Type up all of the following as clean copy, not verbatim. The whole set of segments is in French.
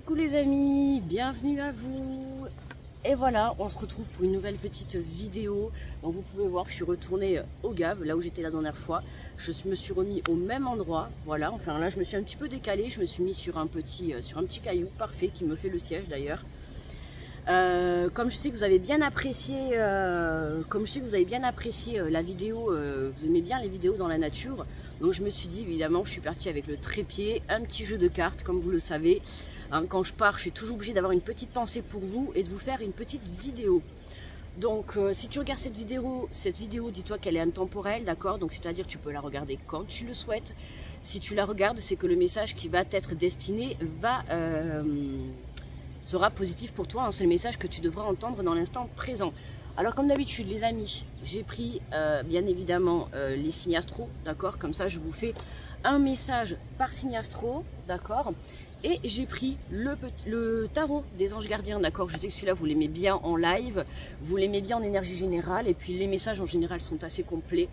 Coucou les amis, bienvenue à vous. Et voilà, on se retrouve pour une nouvelle petite vidéo. Donc vous pouvez voir que je suis retournée au Gave, là où j'étais la dernière fois. Je me suis remis au même endroit, voilà. Enfin là je me suis un petit peu décalée, je me suis mis sur un petit caillou parfait qui me fait le siège d'ailleurs. Comme je sais que vous avez bien apprécié, la vidéo, vous aimez bien les vidéos dans la nature, donc je me suis dit évidemment, je suis partie avec le trépied, un petit jeu de cartes, comme vous le savez. Hein, quand je pars, je suis toujours obligée d'avoir une petite pensée pour vous et de vous faire une petite vidéo. Donc si tu regardes cette vidéo, dis-toi qu'elle est intemporelle, d'accord? Donc c'est-à-dire que tu peux la regarder quand tu le souhaites. Si tu la regardes, c'est que le message qui va t'être destiné sera positif pour toi, hein. C'est le message que tu devras entendre dans l'instant présent. Alors comme d'habitude les amis, j'ai pris bien évidemment les signes astro, d'accord? Comme ça je vous fais un message par signe astro, d'accord? Et j'ai pris le tarot des anges gardiens, d'accord? Je sais que celui-là vous l'aimez bien en live, vous l'aimez bien en énergie générale, et puis les messages en général sont assez complets,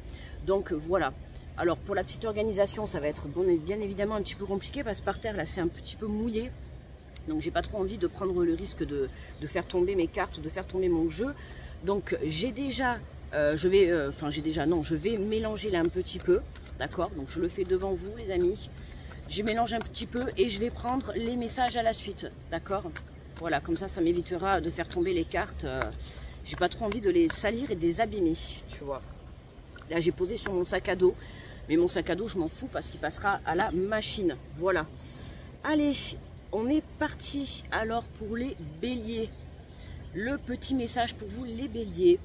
donc voilà. Alors pour la petite organisation, ça va être bien évidemment un petit peu compliqué, parce que par terre là c'est un petit peu mouillé. Donc j'ai pas trop envie de prendre le risque de faire tomber mes cartes ou de faire tomber mon jeu. Donc j'ai déjà, je vais mélanger là un petit peu, d'accord? Donc je le fais devant vous les amis. Je mélange un petit peu et je vais prendre les messages à la suite, d'accord? Voilà, comme ça m'évitera de faire tomber les cartes. J'ai pas trop envie de les salir et de les abîmer, tu vois. Là j'ai posé sur mon sac à dos, mais mon sac à dos je m'en fous parce qu'il passera à la machine. Voilà. Allez. On est parti alors pour les béliers. Le petit message pour vous les béliers.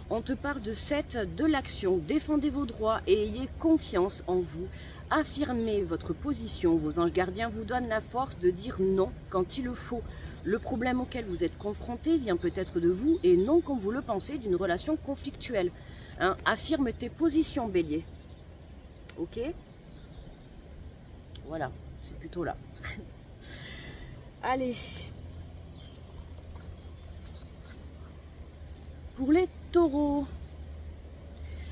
On te parle de l'action. Défendez vos droits et ayez confiance en vous. Affirmez votre position. Vos anges gardiens vous donnent la force de dire non quand il le faut. Le problème auquel vous êtes confronté vient peut-être de vous et non comme vous le pensez d'une relation conflictuelle. Hein, affirme tes positions bélier. Ok? Voilà, c'est plutôt là. Allez, pour les taureaux.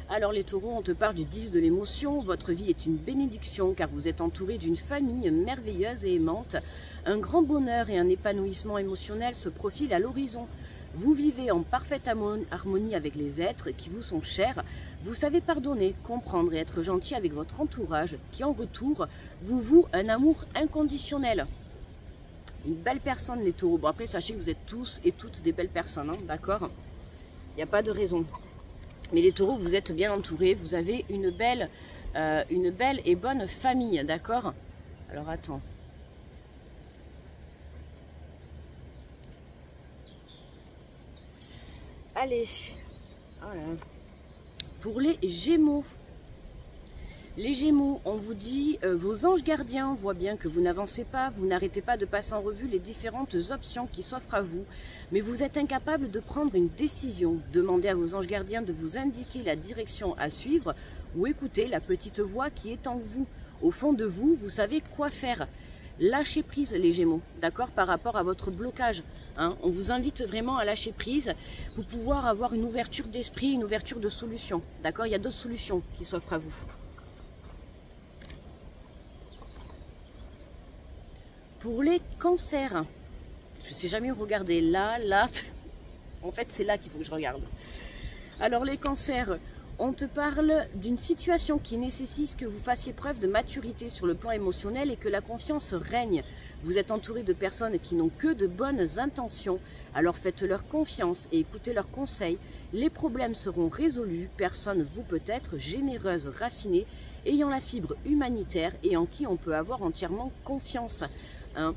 Alors les taureaux, on te parle du 10 de l'émotion. Votre vie est une bénédiction car vous êtes entouré d'une famille merveilleuse et aimante. Un grand bonheur et un épanouissement émotionnel se profilent à l'horizon. Vous vivez en parfaite harmonie avec les êtres qui vous sont chers. Vous savez pardonner, comprendre et être gentil avec votre entourage qui en retour vous voue un amour inconditionnel. Une belle personne les taureaux. Bon après sachez que vous êtes tous et toutes des belles personnes, hein, d'accord? Il n'y a pas de raison. Mais les taureaux, vous êtes bien entourés. Vous avez une belle et bonne famille, d'accord? Alors attends. Allez. Voilà. Pour les gémeaux. Les Gémeaux, on vous dit, vos anges gardiens voient bien que vous n'avancez pas, vous n'arrêtez pas de passer en revue les différentes options qui s'offrent à vous, mais vous êtes incapable de prendre une décision. Demandez à vos anges gardiens de vous indiquer la direction à suivre ou écoutez la petite voix qui est en vous. Au fond de vous, vous savez quoi faire. Lâchez prise les Gémeaux, d'accord, par rapport à votre blocage. Hein. On vous invite vraiment à lâcher prise pour pouvoir avoir une ouverture d'esprit, une ouverture de solution. D'accord, il y a d'autres solutions qui s'offrent à vous. Pour les cancers, je ne sais jamais où regarder, là, en fait c'est là qu'il faut que je regarde. Alors les cancers, on te parle d'une situation qui nécessite que vous fassiez preuve de maturité sur le plan émotionnel et que la confiance règne. Vous êtes entouré de personnes qui n'ont que de bonnes intentions, alors faites-leur confiance et écoutez leurs conseils. Les problèmes seront résolus, personne vous peut être généreuse, raffinée, ayant la fibre humanitaire et en qui on peut avoir entièrement confiance. Hein.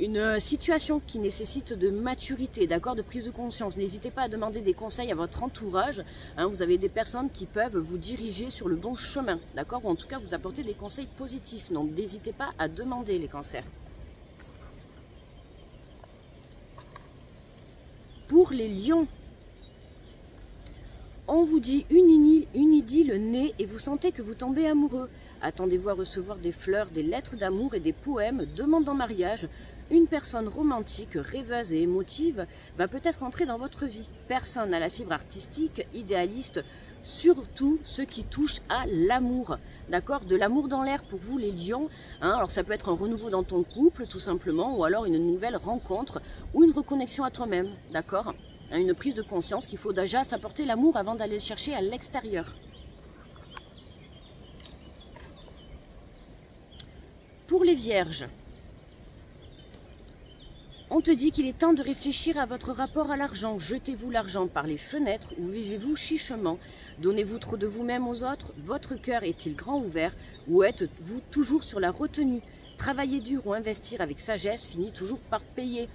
Une situation qui nécessite de maturité, d'accord, de prise de conscience. N'hésitez pas à demander des conseils à votre entourage. Hein, vous avez des personnes qui peuvent vous diriger sur le bon chemin, d'accord, ou en tout cas vous apporter des conseils positifs. Donc n'hésitez pas à demander les cancers. Pour les lions, on vous dit une idylle née et vous sentez que vous tombez amoureux. Attendez-vous à recevoir des fleurs, des lettres d'amour et des poèmes, demande en mariage. Une personne romantique, rêveuse et émotive va peut-être entrer dans votre vie. Personne à la fibre artistique, idéaliste, surtout ceux qui touchent à l'amour. d'accord, de l'amour dans l'air pour vous les lions, hein. Alors ça peut être un renouveau dans ton couple tout simplement, ou alors une nouvelle rencontre, ou une reconnexion à toi-même, d'accord, hein, une prise de conscience qu'il faut déjà s'apporter l'amour avant d'aller le chercher à l'extérieur. Pour les vierges, on te dit qu'il est temps de réfléchir à votre rapport à l'argent. Jetez-vous l'argent par les fenêtres ou vivez-vous chichement? Donnez-vous trop de vous-même aux autres? Votre cœur est-il grand ouvert ou êtes-vous toujours sur la retenue? Travailler dur ou investir avec sagesse finit toujours par payer.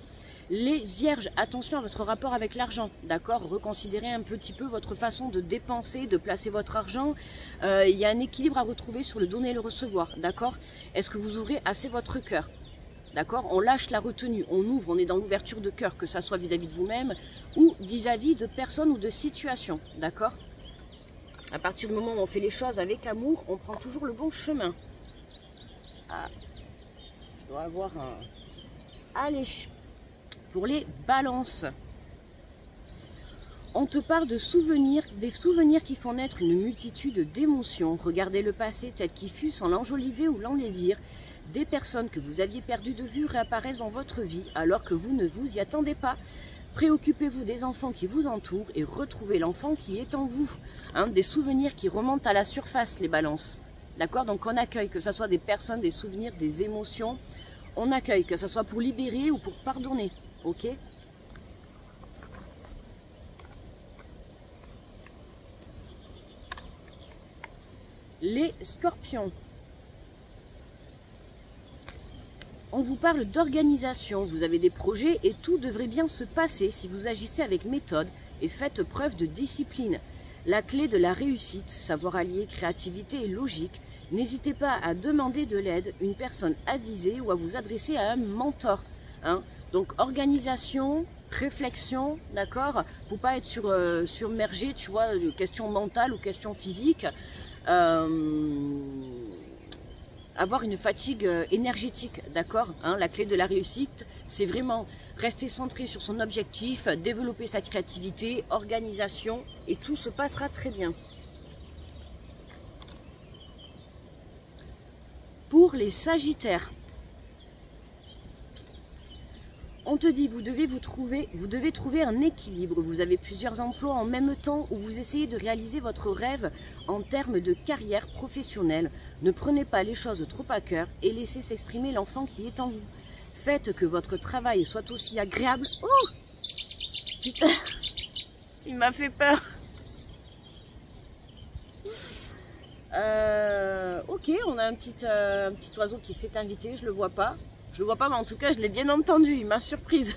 Les vierges, attention à votre rapport avec l'argent, d'accord? Reconsidérez un petit peu votre façon de dépenser, de placer votre argent. Il y a un équilibre à retrouver sur le donner et le recevoir, d'accord? Est-ce que vous ouvrez assez votre cœur? D'accord, on lâche la retenue, on ouvre, on est dans l'ouverture de cœur, que ça soit vis-à-vis de vous-même ou vis-à-vis de personnes ou de situations. D'accord? À partir du moment où on fait les choses avec amour, on prend toujours le bon chemin. Ah, je dois avoir un... Allez, pour les balances. On te parle de souvenirs, des souvenirs qui font naître une multitude d'émotions. Regardez le passé tel qu'il fut sans l'enjoliver ou l'enlaidir. Des personnes que vous aviez perdues de vue réapparaissent dans votre vie alors que vous ne vous y attendez pas. Préoccupez-vous des enfants qui vous entourent et retrouvez l'enfant qui est en vous. Hein, des souvenirs qui remontent à la surface, les balances. D'accord? Donc on accueille, que ce soit des personnes, des souvenirs, des émotions. On accueille, que ce soit pour libérer ou pour pardonner. Ok? Les scorpions. On vous parle d'organisation, vous avez des projets et tout devrait bien se passer si vous agissez avec méthode et faites preuve de discipline. La clé de la réussite, savoir allier créativité et logique. N'hésitez pas à demander de l'aide, une personne avisée ou à vous adresser à un mentor. Hein. Donc organisation, réflexion, d'accord, pour pas être submergé, tu vois, de questions mentales ou questions physiques. Avoir une fatigue énergétique, d'accord, hein, la clé de la réussite, c'est vraiment rester centré sur son objectif, développer sa créativité, organisation, et tout se passera très bien. Pour les sagittaires, on te dit, vous devez trouver un équilibre. Vous avez plusieurs emplois en même temps où vous essayez de réaliser votre rêve en termes de carrière professionnelle. Ne prenez pas les choses trop à cœur et laissez s'exprimer l'enfant qui est en vous. Faites que votre travail soit aussi agréable. Oh putain, il m'a fait peur. Ok, on a un petit oiseau qui s'est invité, je le vois pas. Je le vois pas, mais en tout cas, je l'ai bien entendu, il m'a surprise.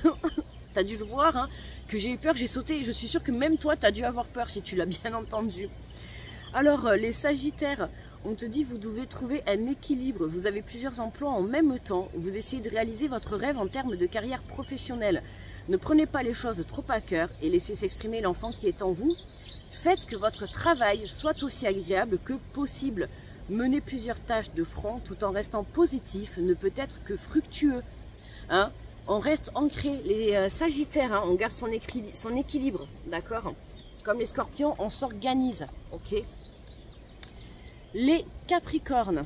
T'as dû le voir, hein, que j'ai eu peur, j'ai sauté. Je suis sûre que même toi, t'as dû avoir peur si tu l'as bien entendu. Alors, les sagittaires, on te dit, vous devez trouver un équilibre. Vous avez plusieurs emplois en même temps. Vous essayez de réaliser votre rêve en termes de carrière professionnelle. Ne prenez pas les choses trop à cœur et laissez s'exprimer l'enfant qui est en vous. Faites que votre travail soit aussi agréable que possible. Mener plusieurs tâches de front tout en restant positif ne peut être que fructueux. Hein, on reste ancré, les sagittaires, hein, on garde son équilibre, d'accord? Comme les scorpions, on s'organise, ok? Les capricornes.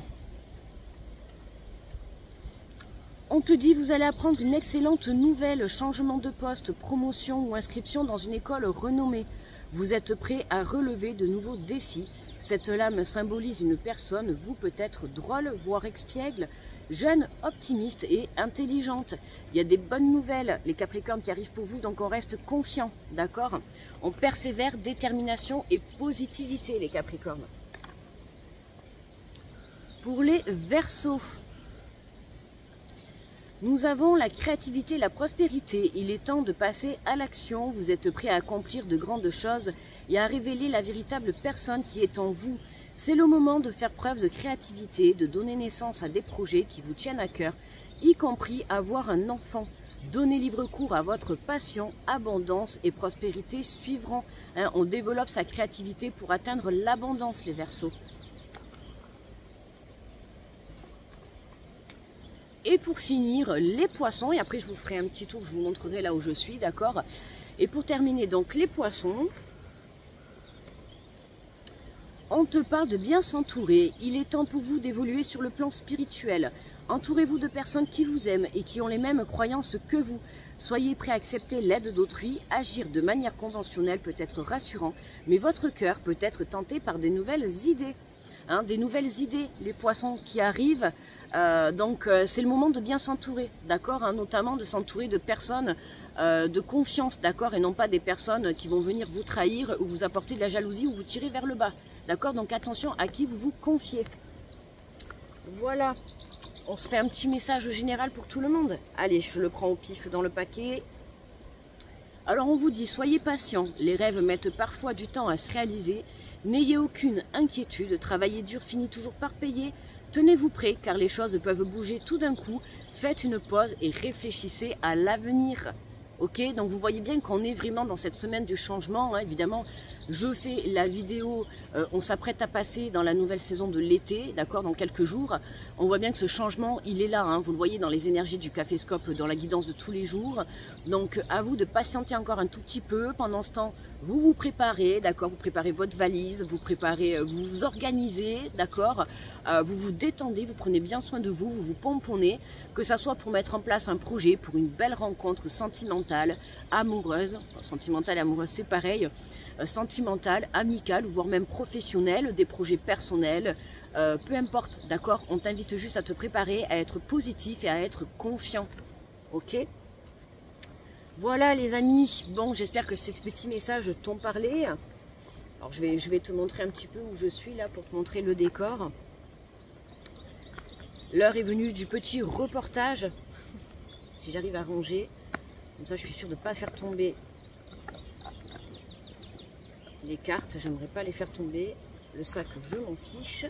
On te dit, vous allez apprendre une excellente nouvelle, changement de poste, promotion ou inscription dans une école renommée. Vous êtes prêt à relever de nouveaux défis. Cette lame symbolise une personne, vous peut-être drôle, voire expiègle, jeune, optimiste et intelligente. Il y a des bonnes nouvelles, les Capricornes, qui arrivent pour vous, donc on reste confiant, d'accord? On persévère, détermination et positivité, les Capricornes. Pour les Verseaux, nous avons la créativité, la prospérité. Il est temps de passer à l'action. Vous êtes prêt à accomplir de grandes choses et à révéler la véritable personne qui est en vous. C'est le moment de faire preuve de créativité, de donner naissance à des projets qui vous tiennent à cœur, y compris avoir un enfant. Donnez libre cours à votre passion, abondance et prospérité suivront. Hein, on développe sa créativité pour atteindre l'abondance, les Verseaux. Et pour finir, les poissons, et après je vous ferai un petit tour, je vous montrerai là où je suis, d'accord? Et pour terminer, donc les poissons, on te parle de bien s'entourer. Il est temps pour vous d'évoluer sur le plan spirituel. Entourez-vous de personnes qui vous aiment et qui ont les mêmes croyances que vous. Soyez prêts à accepter l'aide d'autrui. Agir de manière conventionnelle peut être rassurant, mais votre cœur peut être tenté par des nouvelles idées. Hein, des nouvelles idées, les poissons qui arrivent. Donc c'est le moment de bien s'entourer, d'accord, hein, notamment de s'entourer de personnes de confiance, d'accord, et non pas des personnes qui vont venir vous trahir ou vous apporter de la jalousie ou vous tirer vers le bas, d'accord. Donc attention à qui vous vous confiez. Voilà, on se fait un petit message général pour tout le monde. Allez, je le prends au pif dans le paquet. Alors on vous dit, soyez patient, les rêves mettent parfois du temps à se réaliser. N'ayez aucune inquiétude, travailler dur finit toujours par payer. Tenez-vous prêt car les choses peuvent bouger tout d'un coup. Faites une pause et réfléchissez à l'avenir. Ok, donc vous voyez bien qu'on est vraiment dans cette semaine du changement, hein. Évidemment, je fais la vidéo, on s'apprête à passer dans la nouvelle saison de l'été, d'accord, dans quelques jours. On voit bien que ce changement, il est là, hein. Vous le voyez dans les énergies du Caféscope, dans la guidance de tous les jours. Donc à vous de patienter encore un tout petit peu. Pendant ce temps, vous vous préparez, d'accord, vous préparez votre valise, vous préparez, vous vous organisez, d'accord, vous vous détendez, vous prenez bien soin de vous, vous vous pomponnez, que ça soit pour mettre en place un projet, pour une belle rencontre sentimentale, amoureuse, enfin sentimentale et amoureuse c'est pareil, sentimentale, amicale, voire même professionnelle, des projets personnels, peu importe, d'accord, on t'invite juste à te préparer, à être positif et à être confiant, ok. Voilà les amis, bon j'espère que ces petits messages t'ont parlé. Alors je vais te montrer un petit peu où je suis là pour te montrer le décor. L'heure est venue du petit reportage. Si j'arrive à ranger, comme ça je suis sûre de ne pas faire tomber les cartes. J'aimerais pas les faire tomber. Le sac je m'en fiche.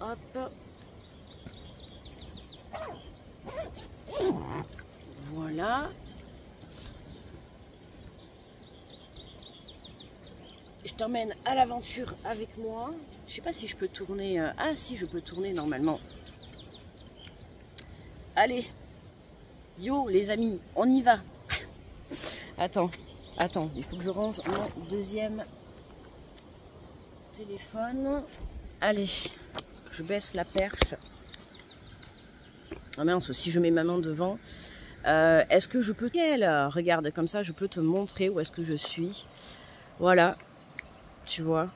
Hop. Voilà. Je t'emmène à l'aventure avec moi. Je sais pas si je peux tourner. Ah si, je peux tourner normalement. Allez. Yo les amis, on y va. Attends, il faut que je range mon deuxième téléphone. Allez, je baisse la perche. Ah mince, si je mets ma main devant... est-ce que je peux... Regarde, comme ça je peux te montrer où est-ce que je suis. Voilà, tu vois.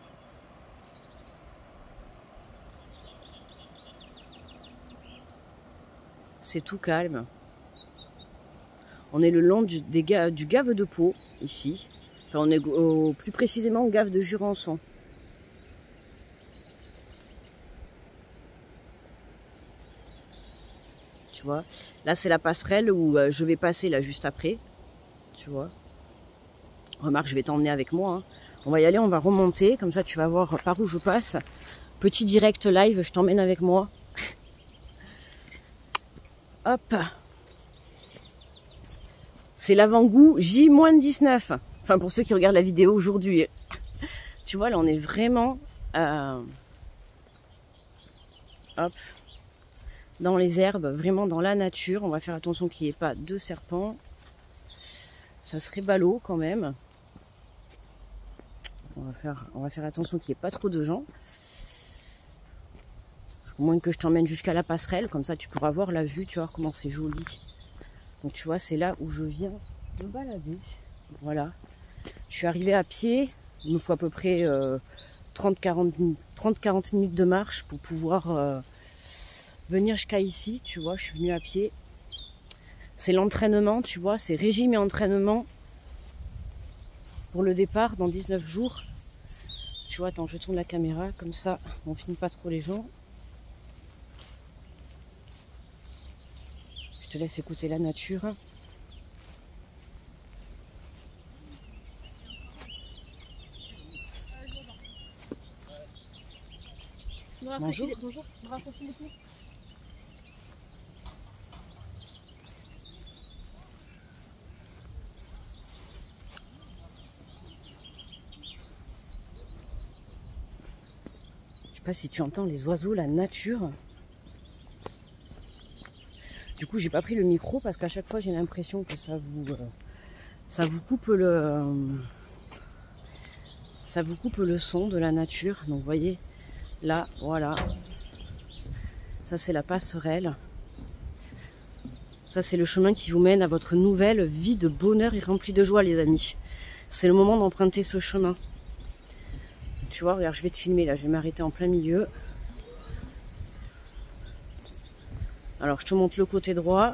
C'est tout calme. On est le long du Gave de Pau, ici. Enfin, on est plus précisément au Gave de Jurançon. Tu vois, là c'est la passerelle où je vais passer là juste après, tu vois. Remarque, je vais t'emmener avec moi, hein. On va y aller, on va remonter, comme ça tu vas voir par où je passe. Petit direct live, je t'emmène avec moi. Hop. C'est l'avant-goût J-19. Enfin pour ceux qui regardent la vidéo aujourd'hui. Tu vois, là on est vraiment... Hop. Dans les herbes, vraiment dans la nature. On va faire attention qu'il n'y ait pas de serpents. Ça serait ballot quand même. On va faire attention qu'il n'y ait pas trop de gens. Au moins que je t'emmène jusqu'à la passerelle. Comme ça tu pourras voir la vue, tu vois comment c'est joli. Donc tu vois, c'est là où je viens me balader. Voilà. Je suis arrivée à pied. Il me faut à peu près 30-40 minutes de marche pour pouvoir... venir jusqu'à ici, tu vois, je suis venue à pied. C'est l'entraînement, tu vois, c'est régime et entraînement pour le départ dans 19 jours. Tu vois, attends, je tourne la caméra, comme ça, on filme pas trop les gens. Je te laisse écouter la nature. Bonjour. Bonjour. Je sais pas si tu entends les oiseaux, la nature. Du coup, j'ai pas pris le micro parce qu'à chaque fois, j'ai l'impression que ça vous coupe le... Ça vous coupe le son de la nature. Donc vous voyez, là, voilà. Ça c'est la passerelle. Ça c'est le chemin qui vous mène à votre nouvelle vie de bonheur et remplie de joie, les amis. C'est le moment d'emprunter ce chemin. Tu vois, regarde, je vais te filmer là, je vais m'arrêter en plein milieu. Alors je te montre le côté droit.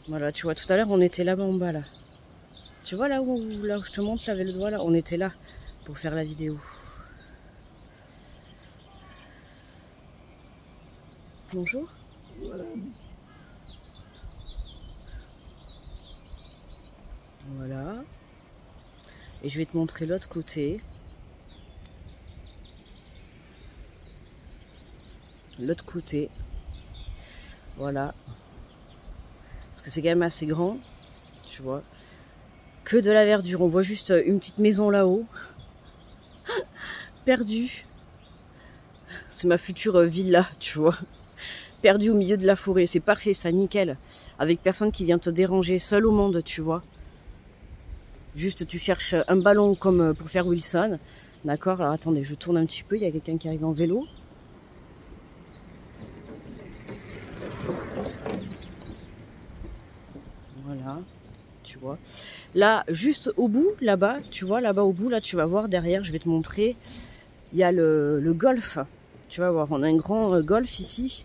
Voilà, tu vois, tout à l'heure on était là-bas en bas là. Tu vois là où je te montre là avec le doigt là, on était là pour faire la vidéo. Bonjour. Voilà. Voilà. Et je vais te montrer l'autre côté. L'autre côté. Voilà. Parce que c'est quand même assez grand. Tu vois. Que de la verdure. On voit juste une petite maison là-haut. Perdue. C'est ma future villa, tu vois. Perdue au milieu de la forêt. C'est parfait, ça, nickel. Avec personne qui vient te déranger. Seul au monde, tu vois. Juste, tu cherches un ballon comme pour faire Wilson. D'accord? Alors, attendez, je tourne un petit peu. Il y a quelqu'un qui arrive en vélo. Voilà. Tu vois. Là, juste au bout, là-bas, tu vois, là-bas au bout, là, tu vas voir derrière, je vais te montrer. Il y a le golf. Tu vas voir, on a un grand golf ici.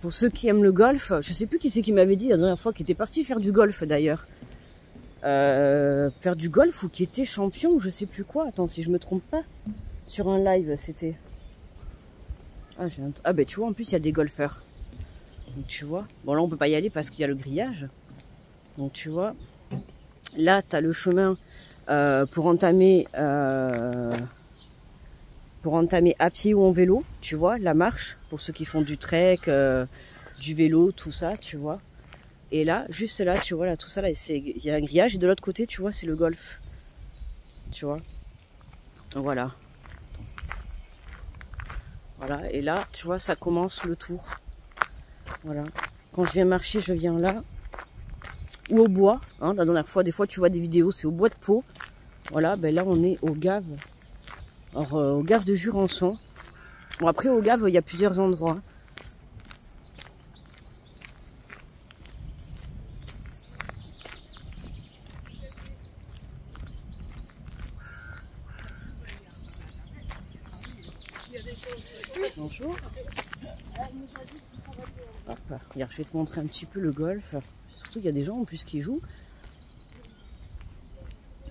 Pour ceux qui aiment le golf, je sais plus qui c'est qui m'avait dit la dernière fois, qui était parti faire du golf d'ailleurs. Faire du golf ou qui était champion ou je sais plus quoi. Attends, si je me trompe pas, sur un live c'était. Ah ben tu vois, en plus il y a des golfeurs. Donc tu vois, bon là on peut pas y aller parce qu'il y a le grillage. Donc tu vois, là tu as le chemin pour entamer à pied ou en vélo, tu vois, la marche, pour ceux qui font du trek, du vélo, tout ça, tu vois. Et là, juste là, tu vois, là, tout ça, là, il y a un grillage, et de l'autre côté, tu vois, c'est le golf. Tu vois. Voilà. Voilà, et là, tu vois, ça commence le tour. Voilà. Quand je viens marcher, je viens là. Ou au bois, hein, la dernière fois, des fois, tu vois des vidéos, c'est au bois de Pau. Voilà, ben là, on est au Gave. Alors, au Gave de Jurançon. Bon, après, au Gave, il y a plusieurs endroits. Bonjour. Hop, regarde, je vais te montrer un petit peu le golf. Surtout qu'il y a des gens en plus qui jouent.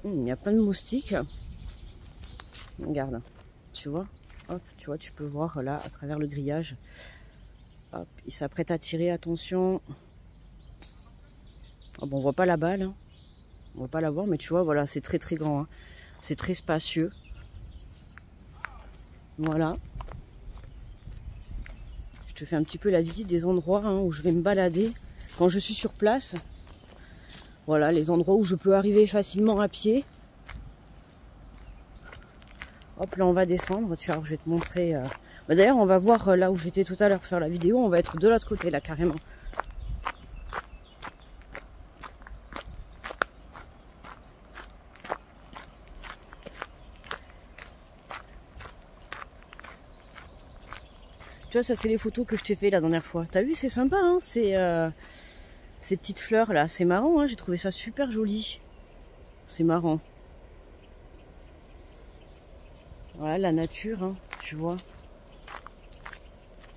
Il y a plein de moustiques. Regarde, tu vois. Hop, tu vois, tu peux voir là à travers le grillage. Hop, il s'apprête à tirer, attention. Oh, bon, on voit pas la balle. Hein. On va pas la voir, mais tu vois, voilà, c'est très très grand. Hein. C'est très spacieux. Voilà. Je te fais un petit peu la visite des endroits hein, où je vais me balader quand je suis sur place. Voilà, les endroits où je peux arriver facilement à pied. Hop, là on va descendre. Tu vois, je vais te montrer. D'ailleurs, on va voir là où j'étais tout à l'heure pour faire la vidéo. On va être de l'autre côté là, carrément. Tu vois, ça c'est les photos que je t'ai fait la dernière fois. T'as vu, c'est sympa, hein, ces petites fleurs là. C'est marrant, hein, j'ai trouvé ça super joli. C'est marrant. Voilà, la nature, hein, tu vois.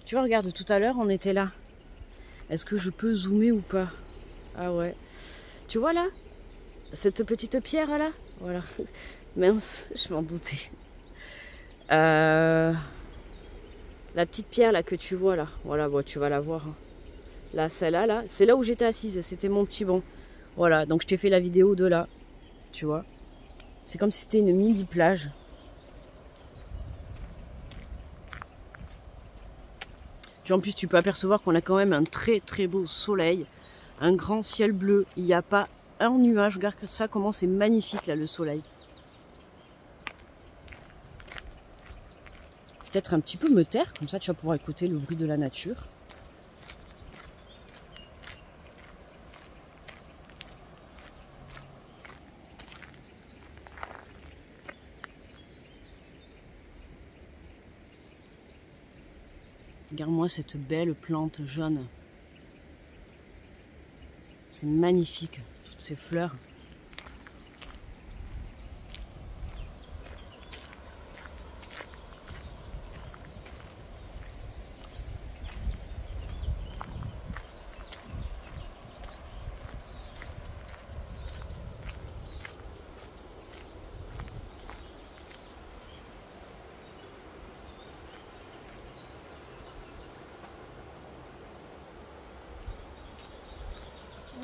Tu vois, regarde, tout à l'heure, on était là. Est-ce que je peux zoomer ou pas? Ah ouais. Tu vois là? Cette petite pierre là? Voilà. Mince, je m'en doutais. La petite pierre là que tu vois là, voilà, bon, tu vas la voir. Hein. Là, celle-là, là, c'est là où j'étais assise, c'était mon petit banc. Voilà, donc je t'ai fait la vidéo de là, tu vois. C'est comme si c'était une mini plage. En plus, tu peux apercevoir qu'on a quand même un très très beau soleil, un grand ciel bleu. Il n'y a pas un nuage. Regarde ça, comment c'est magnifique là le soleil. Peut-être un petit peu me taire, comme ça tu vas pouvoir écouter le bruit de la nature. Regarde-moi cette belle plante jaune. C'est magnifique, toutes ces fleurs.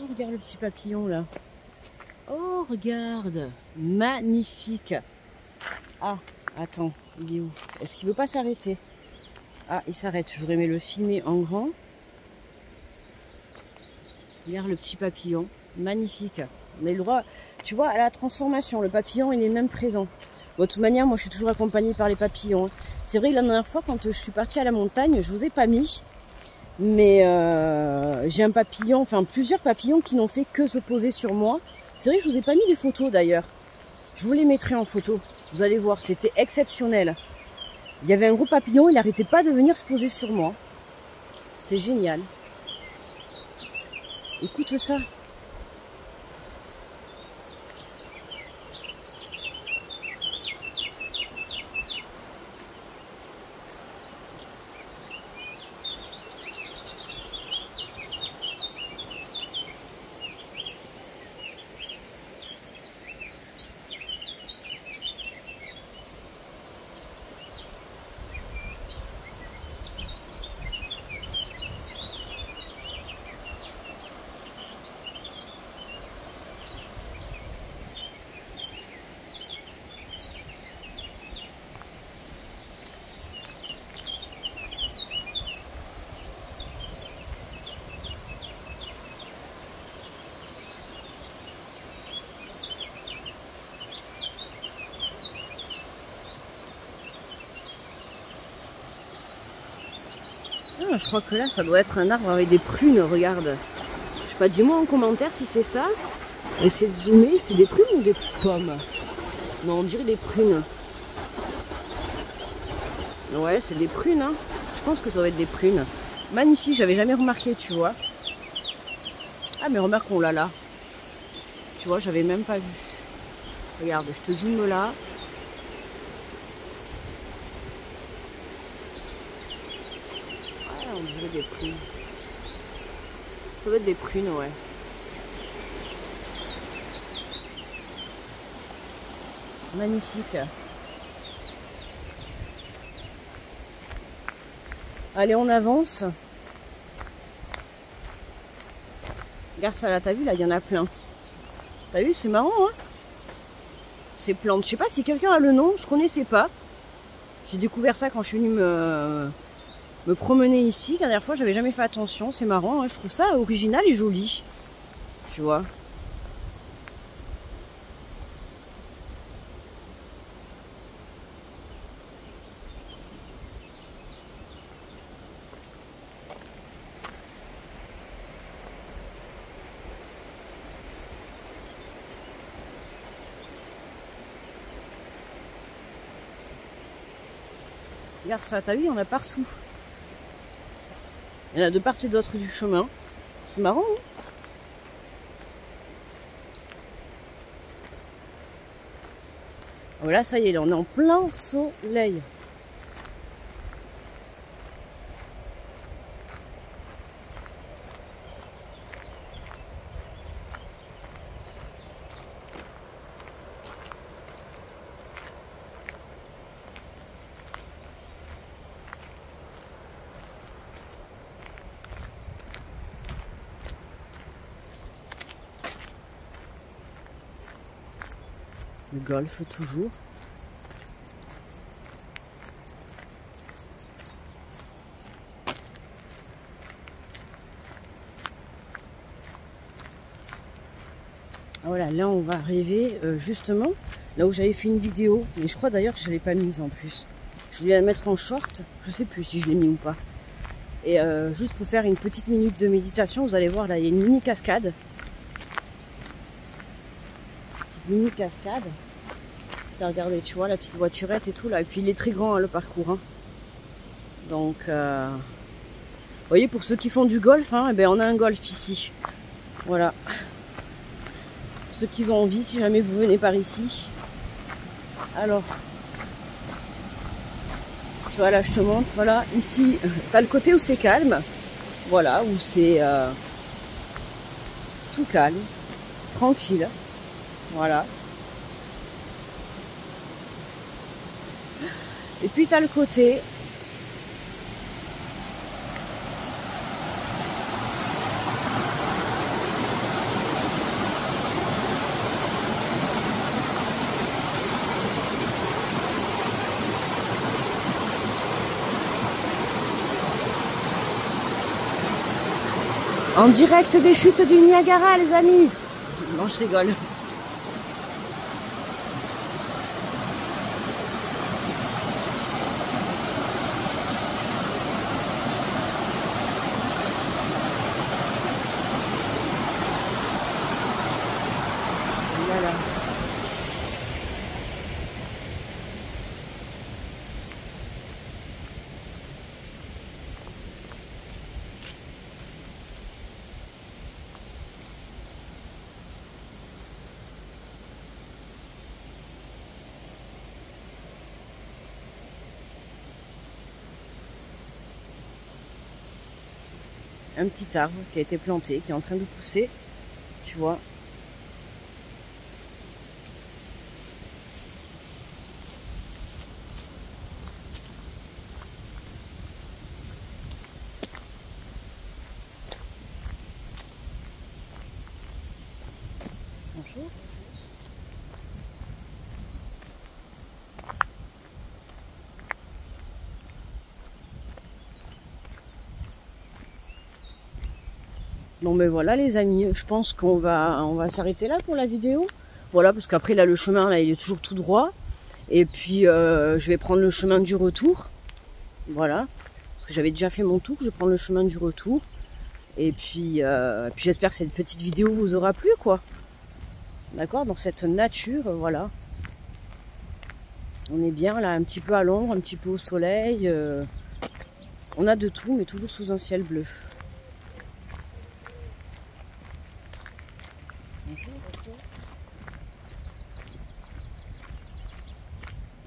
Oh, regarde le petit papillon là. Oh, regarde. Magnifique. Ah, attends, il est où? Est-ce qu'il veut pas s'arrêter? Ah, il s'arrête. J'aurais aimé le filmer en grand. Regarde le petit papillon. Magnifique. On a eu le droit, tu vois, à la transformation. Le papillon, il est même présent. Bon, de toute manière, moi, je suis toujours accompagnée par les papillons. C'est vrai que la dernière fois, quand je suis partie à la montagne, je vous ai pas mis. Mais j'ai un papillon, enfin plusieurs papillons qui n'ont fait que se poser sur moi. C'est vrai que je vous ai pas mis les photos d'ailleurs. Je vous les mettrai en photo. Vous allez voir, c'était exceptionnel. Il y avait un gros papillon, il n'arrêtait pas de venir se poser sur moi. C'était génial. Écoute ça. Ah, je crois que là, ça doit être un arbre avec des prunes, regarde. Je sais pas, dis-moi en commentaire si c'est ça. Essayez de zoomer, c'est des prunes ou des pommes? Non, on dirait des prunes. Ouais, c'est des prunes, hein. Je pense que ça doit être des prunes. Magnifique, j'avais jamais remarqué, tu vois. Ah, mais remarque, on l'a là. Tu vois, j'avais même pas vu. Regarde, je te zoome là. On dirait des prunes. Ça doit être des prunes, ouais. Magnifique. Allez, on avance. Regarde ça là, t'as vu là, il y en a plein. T'as vu, c'est marrant, hein? Ces plantes. Je sais pas si quelqu'un a le nom, je connaissais pas. J'ai découvert ça quand je suis venue me promener ici. La dernière fois, j'avais jamais fait attention. C'est marrant, hein, je trouve ça original et joli. Tu vois. Regarde ça, t'as vu, il y en a partout. Il y en a de part et d'autre du chemin. C'est marrant, hein? Voilà, ça y est, là, on est en plein soleil. Le golf toujours. Voilà, là on va arriver justement là où j'avais fait une vidéo, mais je crois d'ailleurs que je ne l'ai pas mise en plus. Je voulais la mettre en short, je sais plus si je l'ai mis ou pas. Et juste pour faire une petite minute de méditation, vous allez voir là, il y a une mini cascade. Petite mini cascade. Regardez, tu vois la petite voiturette et tout là. Et puis il est très grand hein, le parcours. Hein. Donc voyez, pour ceux qui font du golf, hein, eh ben, on a un golf ici. Voilà. Pour ceux qui ont envie, si jamais vous venez par ici. Alors, tu vois, là, je te montre. Voilà, ici, tu as le côté où c'est calme. Voilà, où c'est tout calme, tranquille. Voilà. Et puis tu as le côté en direct des chutes du Niagara, les amis. Non, je rigole. Voilà. Un petit arbre qui a été planté, qui est en train de pousser, tu vois. Bonjour. Bon ben voilà les amis, je pense qu'on va s'arrêter là pour la vidéo. Voilà, parce qu'après là le chemin là il est toujours tout droit. Et puis je vais prendre le chemin du retour. Voilà. Parce que j'avais déjà fait mon tour, je vais prendre le chemin du retour. Et puis j'espère que cette petite vidéo vous aura plu quoi. D'accord, dans cette nature, voilà. On est bien là, un petit peu à l'ombre, un petit peu au soleil. On a de tout, mais toujours sous un ciel bleu. Bonjour.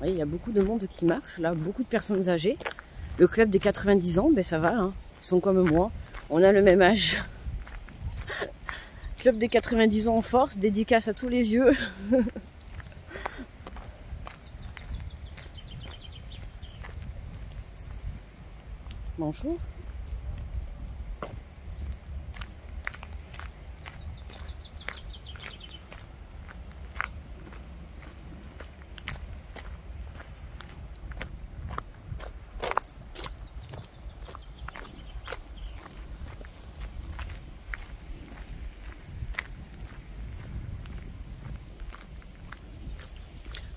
Oui, il y a beaucoup de monde qui marche, là, beaucoup de personnes âgées. Le club des 90 ans, ben ça va, hein. Ils sont comme moi. On a le même âge. Club des 90 ans en force, dédicace à tous les vieux. Bonjour.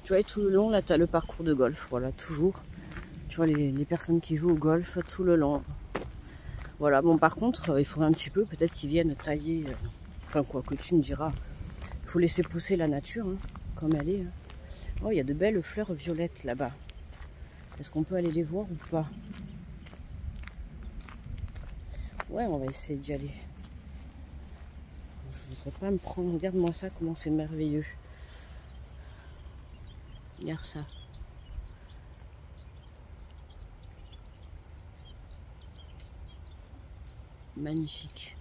Tu vois, tout le long, là, tu as le parcours de golf. Voilà, toujours. Tu vois, les personnes qui jouent au golf tout le long. Voilà, bon, par contre, il faudrait un petit peu, peut-être qu'ils viennent tailler. Enfin, quoi que tu me diras. Il faut laisser pousser la nature, hein, comme elle est. Hein. Oh, il y a de belles fleurs violettes là-bas. Est-ce qu'on peut aller les voir ou pas? Ouais, on va essayer d'y aller. Je voudrais pas me prendre. Regarde-moi ça, comment c'est merveilleux. Regarde ça. Magnifique.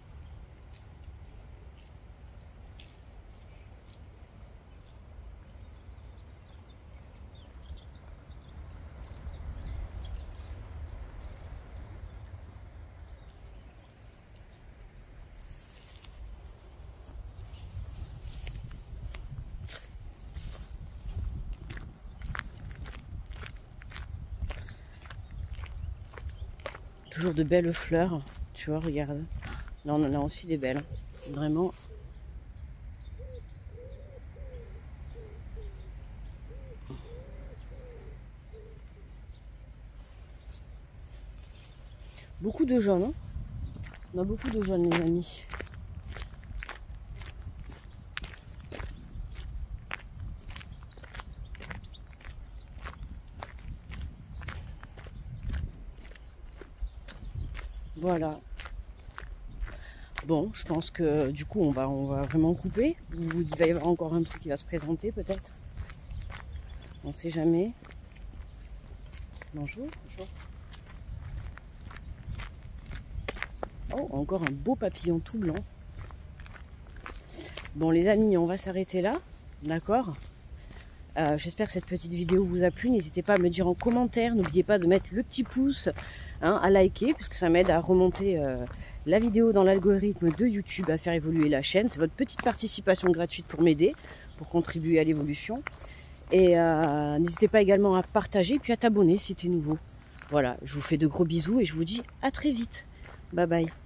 Toujours de belles fleurs. Tu vois, regarde. Là, on en a aussi des belles. Vraiment. Beaucoup de jaunes. Hein. On a beaucoup de jaunes, les amis. Voilà. Bon, je pense que du coup, on va vraiment couper. Ou il va y avoir encore un truc qui va se présenter, peut-être. On sait jamais. Bonjour. Bonjour. Oh, encore un beau papillon tout blanc. Bon, les amis, on va s'arrêter là. D'accord ? J'espère que cette petite vidéo vous a plu. N'hésitez pas à me dire en commentaire. N'oubliez pas de mettre le petit pouce, hein, à liker, puisque ça m'aide à remonter la vidéo dans l'algorithme de YouTube, à faire évoluer la chaîne. C'est votre petite participation gratuite pour m'aider, pour contribuer à l'évolution. Et n'hésitez pas également à partager, puis à t'abonner si tu es nouveau. Voilà, je vous fais de gros bisous et je vous dis à très vite. Bye bye.